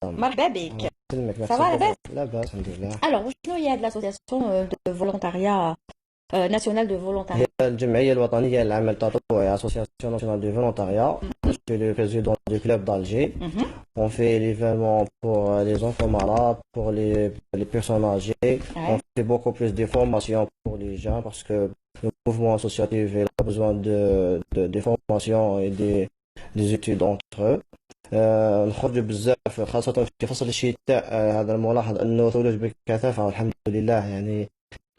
مرحبا بك. سلمك Ça ميرسي va لاباس؟ بوكو لاباس الحمد لله. Alors, شنو هي هاد l'association de volontariat nationale de هي volontariat. الجمعية الوطنية للعمل التطوعي Association nationale du volontariat. Je suis le président du club d'Alger. Mhm. On fait l'événement pour les enfants malades, pour les personnes âgées. On Ouais. fait beaucoup plus de formations pour les gens parce que le mouvement associatif il a besoin de formations et des études entre eux. نخرج بزاف خاصة في فصل الشتاء. هذا الملاحظ أنه ثلج بكثافة والحمد لله يعني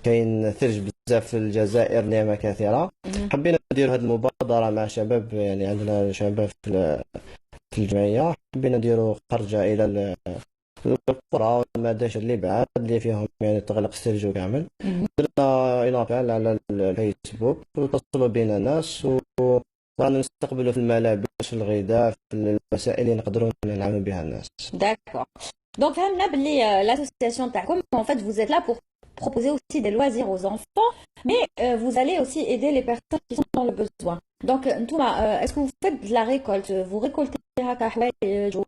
كاين ثلج بزاف في الجزائر نعمة كثيرة. Mhm. حبينا ندير هذه المبادرة مع شباب يعني عندنا شباب في الجمعية. حبينا نديروا خرجة إلى القرى والمدايش اللي بعاد اللي فيهم يعني تغلق الثلج كامل. Mhm. درنا إلابيل على الفيسبوك واتصلوا بنا ناس ورانا نستقبلوا في الملابس في الغذاء في الوسائل اللي نقدروا نعاونوا بها الناس. D'accord. Donc, فهمنا باللي l'association تاعكم, en fait, vous êtes là pour proposer aussi des loisirs aux enfants, mais vous allez aussi aider les personnes qui sont dans le besoin. Donc, نتوما, est-ce que vous faites de la récolte? Vous récoltez هكا حوايج و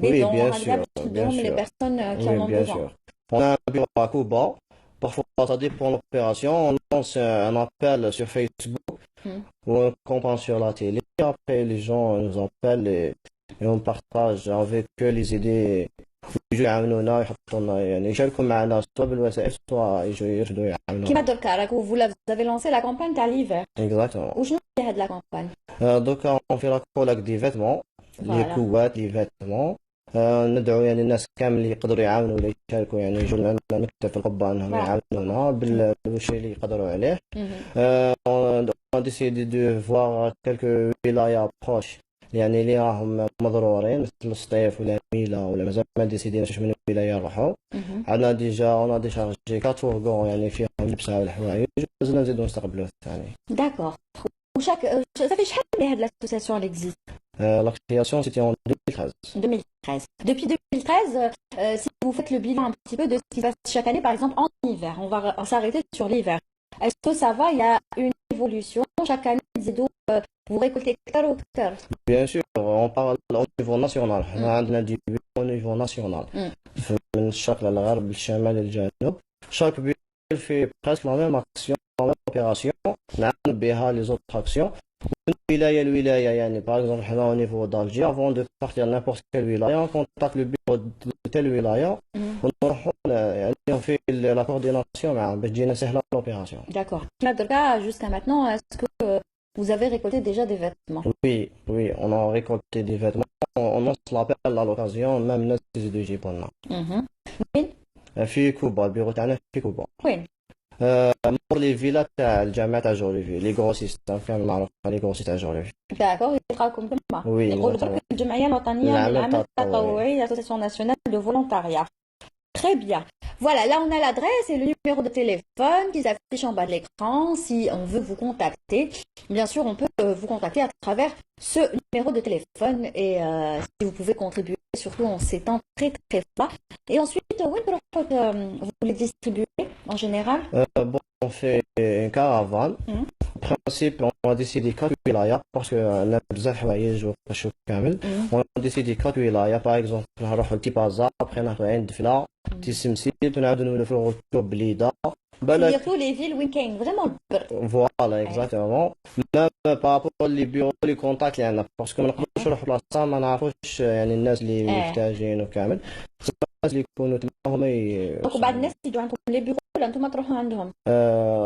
des Oui, dons bien هكذا sûr, باش bien تديهم les sûr. personnes qui en Oui, ont bien besoin. sûr. On a un bureau à Cuba. Parfois, ça dépend de l'opération. On lance un appel sur Facebook Mhm. ou un campagne sur la télé. Après, les gens nous appellent et on partage avec eux les idées. يجوا يعاونونا ويحطونا يعني يشاركوا معنا سواء بالوسائل سواء يجوا يرشدوا كيما يعاونونا. دركا راكو vous avez lancé la campagne تاع l'hiver. Exactement. وشنو هي هاد la campagne? Donc, on fait la collecte des vêtements, les Voilà. كوات les vêtements. ندعو يعني الناس كامل اللي يقدروا يعاونوا ولا يشاركوا يعني يجوا لنا نكتب في القبة انهم Voilà. يعاونونا بالشيء اللي يقدروا عليه. Mhm. On a décidé de voir quelques ولايات proches يعني اللي راهم مضرورين مثل السطيف ولا ميلا ولا مازال ما ديسيديناش من ولاية نروحوا. Mhm. عندنا ديجا اون ديشارجي 4 فورغون يعني فيهم لبسة والحوايج وزنا نزيدو نستقبلوا الثاني. D'accord. وشاك ça fait شحال من هاد l'association elle existe? La création c'était en 2013. 2013. Depuis 2013, si vous faites le bilan un petit peu de ce qui se passe chaque année, par exemple en hiver, on va s'arrêter sur l'hiver. Est-ce que ça va? Il y a une évolution chaque année, vous récoltez hectare ou hectare. Bien sûr, on parle au niveau national. احنا عندنا دي بي au niveau national. من الشرق للغرب للشمال للجنوب. chaque ville fait presque la même action, la même opération. نعمل بها les autres actions. من ولاية لولاية يعني par exemple احنا au niveau d'Alger avant de partir à n'importe quelle ولاية on contacte le bureau de telle ولاية ونروحوا يعني on fait la coordination معاهم باش تجينا سهلة l'opération. D'accord. Jusqu'à maintenant, est-ce que vous avez récolté déjà des vêtements? Oui, oui, on a récolté des vêtements. On lance l'appel à l'occasion, même الناس يزيدوا يجيبوا لنا. وين؟ في كوبا البيرو تاعنا في كوبا. وين؟ مور لي فيلا تاع الجامعة تاع جوليفي لي غروسيست كامل معروف لي غروسيست تاع جوليفي. داكوغ يلقاوكم تما. وي يقولوا برك الجمعية الوطنية للعمل التطوعي l'association nationale de volontariat. Très bien. Voilà, là on a l'adresse et le numéro de téléphone qui s'affiche en bas de l'écran. Si on veut vous contacter, bien sûr on peut vous contacter à travers ce numéro de téléphone et si vous pouvez contribuer surtout en ces temps très très froids. Et ensuite, vous les distribuez en général? Bon, on fait une caravane. En principe, on a décidé 4 ولايات parce que عندنا بزاف حوايج وقشو كامل. On a décidé 4 ولايات par exemple نروحوا لتيبازا après نروحوا عين دفلة تيسمسيت ونعاودوا نولفوا بليدة. Surtout les villes où il y a vraiment le Voilà, exactement. Même par rapport les bureaux, les contacts اللي عندنا parce que ما نقدروش نروحوا بلاصة ما نعرفوش يعني الناس اللي محتاجين وكامل. الناس اللي يكونوا تما هما دونك بعد الناس يجوا عندكم لي بيرو ولا انتم تروحوا عندهم؟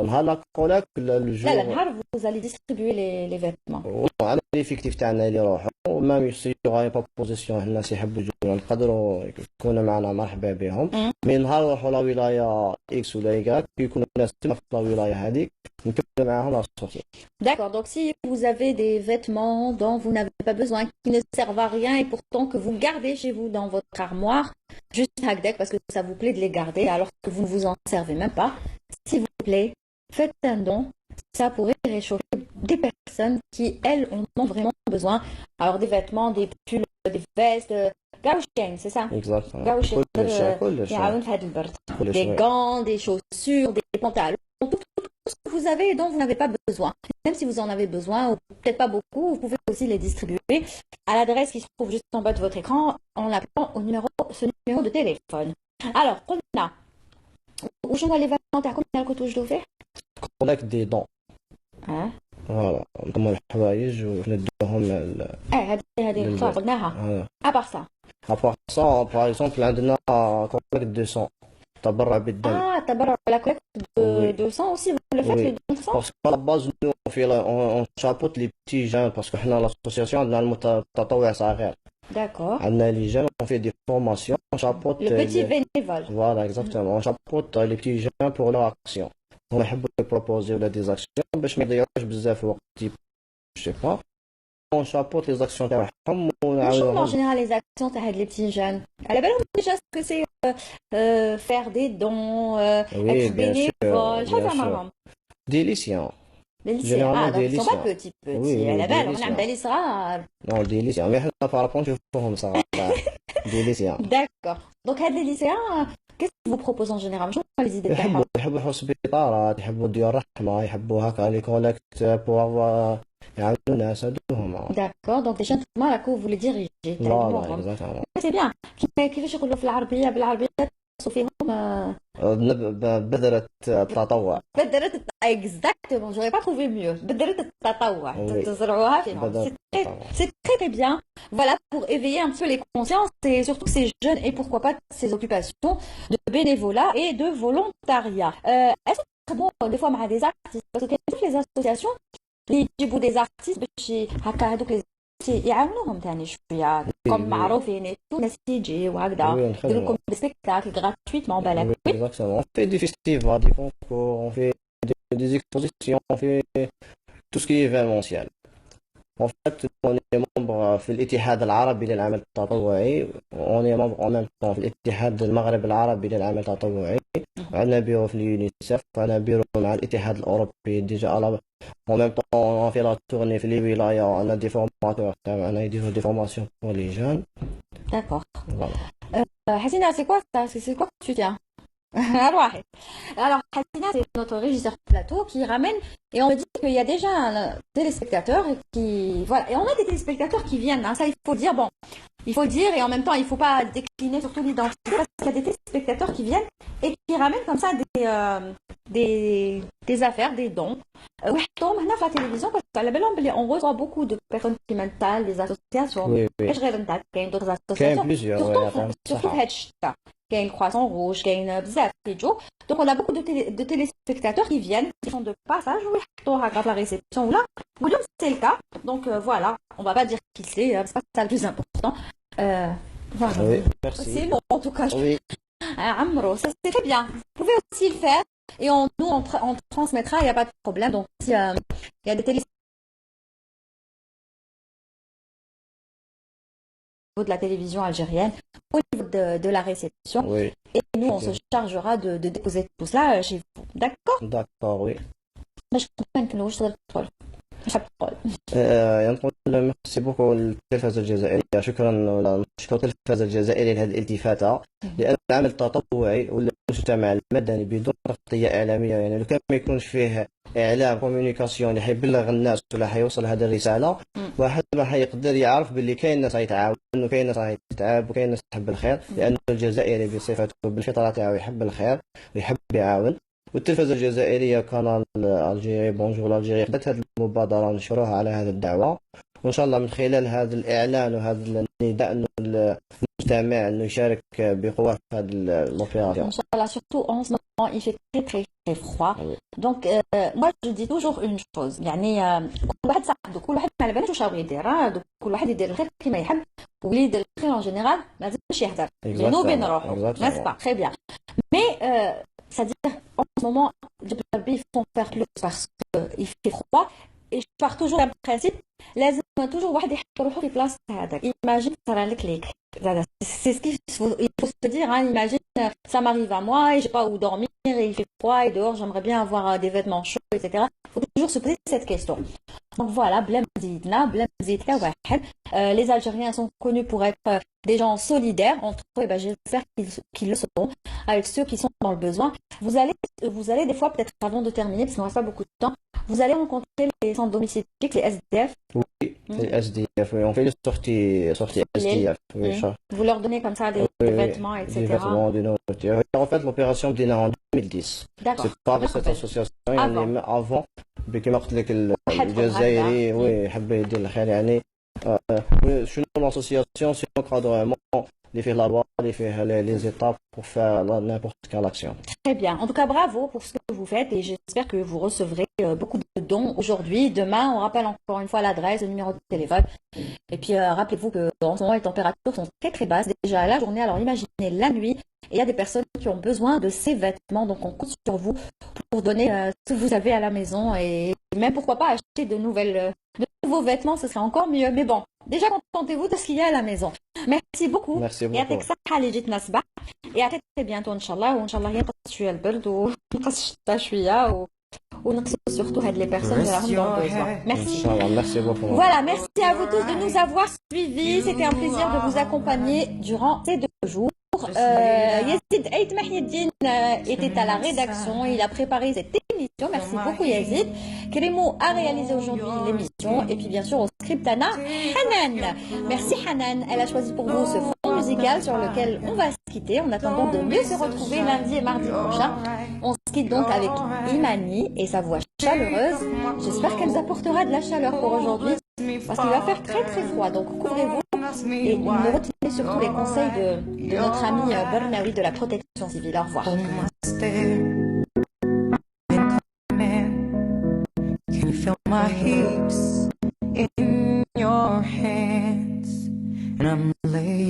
نهار لا كولاك الجور لا نهار vous allez distribuer les vêtements. على ليفيكتيف تاعنا اللي يروحوا ومام يصيروا بروبوزيسيون الناس يحبوا يجوا نقدروا يكونوا معنا مرحبا بهم. من نهار نروحوا لا ولايه اكس ولا يكاك يكونوا الناس تما في لا ولايه هذيك نكملوا معاهم لا سورتي. D'accord, donc si vous avez des vêtements dont vous n'avez pas besoin, qui ne servent à rien et pourtant que vous gardez chez vous dans votre armoire, juste hackdeck parce que ça vous plaît de les garder alors que vous ne vous en servez même pas, s'il vous plaît, faites un don. Ça pourrait réchauffer des personnes qui, elles, en ont vraiment besoin. Alors des vêtements, des pulls, des vestes, gauching, c'est ça? Exactement. Gauching, كل شيء des gants, des chaussures, des pantalons, tout ce que vous avez et dont vous n'avez pas besoin. Même si vous en avez besoin, ou peut-être pas beaucoup, vous pouvez aussi les distribuer à l'adresse qui se trouve juste en bas de votre écran en appelant ce numéro de téléphone. Alors, on a, où j'en ai les inventaires, combien de coups je dois faire? collecte des dons. Hein? Voilà, نضم الحوايج وندوهم هذه الخطوة قلناها. À part ça. À part ça, par exemple, عندنا collecte de sang. تبرع بالدم. تبرع la collecte de sang aussi, vous le faites les dons de sang? Parce qu'à la base, nous, on chapeaute les petits jeunes, parce que l'association, on a المتطوع صغير. D'accord. On a les jeunes, on fait des formations, on chapeaute. Le petit bénévole. Voilà, exactement. On chapeaute les petits jeunes pour leur action. On a proposer des actions, باش ما يضيعوش بزاف وقت, je sais pas. On chapeaute les actions تاعهم. En général, les actions تاع les petits jeunes. À la belle, on déjà ce que c'est faire des dons, être bénévole. Des lycéens. Les lycéens. Donc ils sont pas petits. À la belle, on a des lycéens. Non, des lycéens. Mais on parle pas de forme, ça. Des lycéens. D'accord. Donc, les lycéens, qu'est-ce qu'ils vous proposent en général? Je vois les idées. يحبوا الهوسبيطالات, يحبوا ديار الرحمة, يحبوا هكا لي كولكت pour avoir يعاونوا الناس هذوما. D'accord. Donc déjà là que vous les dirigez. Voilà, exactement. C'est bien. كيفاش يقولوا في العربية بالعربية فيهم بذرة التطوع. بذرة exactement. J'aurais pas trouvé mieux. بذرة التطوع. تزرعوها فيهم. C'est très bien. Voilà, pour éveiller un peu les consciences et surtout ces jeunes et pourquoi pas ces occupations de bénévolat et de volontariat. Est-ce que c'est bon des fois avec des artistes? Parce que toutes les associations, les des artistes, يعاونوهم ثاني شويه كم معروفين الناس تيجي وهكذا يديروا لكم دي سبيكتاكل غراتويتمون بالك. Exactement. On fait des festivals, des concours, on fait des expositions, on fait tout ce qui est événementiel. En fait, on est membre في الاتحاد العربي للعمل التطوعي, on est membre en même temps في الاتحاد المغرب العربي للعمل التطوعي, عندنا بيرو في اليونيسف, عندنا بيرو مع الاتحاد الأوروبي ديجا. En même temps, on fait la tournée في les wilayas, on a des formateurs, on a des formations pour les jeunes. D'accord. Voilà. Hassina, c'est quoi ça? C'est quoi que tu tiens? Alors, Hassina, c'est notre régisseur plateau qui ramène, et on me dit qu'il y a déjà un téléspectateur qui, voilà, et on a des téléspectateurs qui viennent, hein, ça il faut dire, bon, il faut le dire, et en même temps il ne faut pas décliner surtout l'identité, parce qu'il y a des téléspectateurs qui viennent et qui ramènent comme ça des affaires, des dons. La télévision, parce qu'à la belle on reçoit beaucoup de personnes qui mentales, des associations, oui, oui. d'autres associations, plusieurs, surtout il y a une croissant rouge, il y a une bzaf. Donc on a beaucoup de téléspectateurs qui viennent, qui sont de passage, grâce à la réception là. C'est le cas. Donc voilà, on va pas dire qui c'est pas ça le plus important. Voilà. Oui, merci. C'est long en tout cas. Oui. Amro, ça c'est très bien. Vous pouvez aussi le faire et on transmettra, il n'y a pas de problème. Donc il y a des téléspectateurs de la télévision algérienne, au niveau de la réception. Oui. Et nous, on se chargera de déposer tout cela chez vous. D'accord? D'accord, oui. Je comprends que je تدخل. ينقل ميرسي بوكو للتلفزة الجزائرية. شكرا للتلفزة الجزائرية لهذه الالتفاتة, لأن العمل التطوعي والمجتمع المدني بدون تغطية إعلامية, يعني لو كان ما يكونش فيه إعلام كوميونيكاسيون اللي حيبلغ الناس ولا حيوصل هذه الرسالة, واحد ما حيقدر يعرف باللي كاين ناس يتعاون وكاين ناس يتعب وكاين ناس تحب الخير, لأن الجزائري بصفته بالفطرة تاعو يحب الخير ويحب يعاون. والتلفزة الجزائرية قناة الجزائري بونجور الجزائري قدرت هذه المبادرة ونشروها على هذه الدعوة, وإن شاء الله من خلال هذا الإعلان وهذا النداء أنه المجتمع أنه يشارك بقوة في هذه الأوبيراسيون. إن شاء الله, surtout en ce moment il fait très très très froid. Donc moi je dis toujours une chose, يعني كل واحد صاحبه, كل واحد ما على بالوش واش بغى يدير, كل واحد يدير الخير كيما يحب, واللي يدير الخير en général ما لازمش يهدر بينو وبين روحه, n'est-ce pas? Très bien. Mais c'est-à-dire en ce moment les ils font faire plus parce qu'il fait froid, et je pars toujours d'un principe, لازم toujours واحد يحط روحه في بلاصه هذاك. Imagine صرا لك ليك, c'est ce qu'il faut se dire, hein. Imagine ça m'arrive à moi et j'ai pas où dormir et il fait froid et dehors j'aimerais bien avoir des vêtements chauds, etc. Il faut toujours se poser cette question. Donc voilà, les Algériens sont connus pour être des gens solidaires entre eux, et ben, j'espère qu'ils le seront avec ceux qui sont dans le besoin. Vous allez des fois, peut-être avant de terminer, parce qu'on reste pas beaucoup de temps, vous allez rencontrer les sans domicile fixe, les SDF. Oui, les SDF, oui, on fait des sorties SDF. Oui, vous leur donnez comme ça des vêtements, etc. Des vêtements, des nourritures. En fait, l'opération بدينا en 2010. D'accord. C'est pas avec cette association, يعني avant كما قلت لك الجزائري وي حب يدير الخير يعني شنو l'association c'est l'encadrement les faire la loi, les étapes pour faire n'importe quelle action. Très bien. En tout cas, bravo pour ce que vous faites et j'espère que vous recevrez beaucoup de dons aujourd'hui. Demain, on rappelle encore une fois l'adresse, le numéro de téléphone. Et puis, rappelez-vous qu'en ce moment, les températures sont très très basses déjà à la journée. Alors, imaginez la nuit. Et il y a des personnes qui ont besoin de ces vêtements. Donc, on compte sur vous pour donner ce que vous avez à la maison. Et même, pourquoi pas, acheter de nouveaux vêtements, ce serait encore mieux. Mais bon, déjà, contentez-vous de ce qu'il y a à la maison. Merci beaucoup. Merci beaucoup. Et à très bientôt, Inch'Allah. Inch'Allah, ينقص شوية البرد ونقص الشتاء شوية ونقص surtout les personnes qui ont besoin. Merci. Merci beaucoup. Voilà, merci à vous tous de nous avoir suivis. C'était un plaisir de vous accompagner durant ces 2 jours. Yazid Aït Mahieddine était à la rédaction. Il a préparé cette émission. Merci beaucoup, Yazid. Kérémou a réalisé aujourd'hui l'émission. Et puis, bien sûr, au script, Anna Hanan. Merci, Hanan. Elle a choisi pour vous ce fond musical sur lequel on va se quitter en attendant de mieux se retrouver lundi et mardi prochain. On se quitte donc avec Imani et sa voix chaleureuse. J'espère qu'elle nous apportera de la chaleur pour aujourd'hui parce qu'il va faire très très froid. Donc, couvrez-vous et ne retenez surtout les conseils de notre ami Bernawi de la protection civile. Au revoir. Can you feel my hips in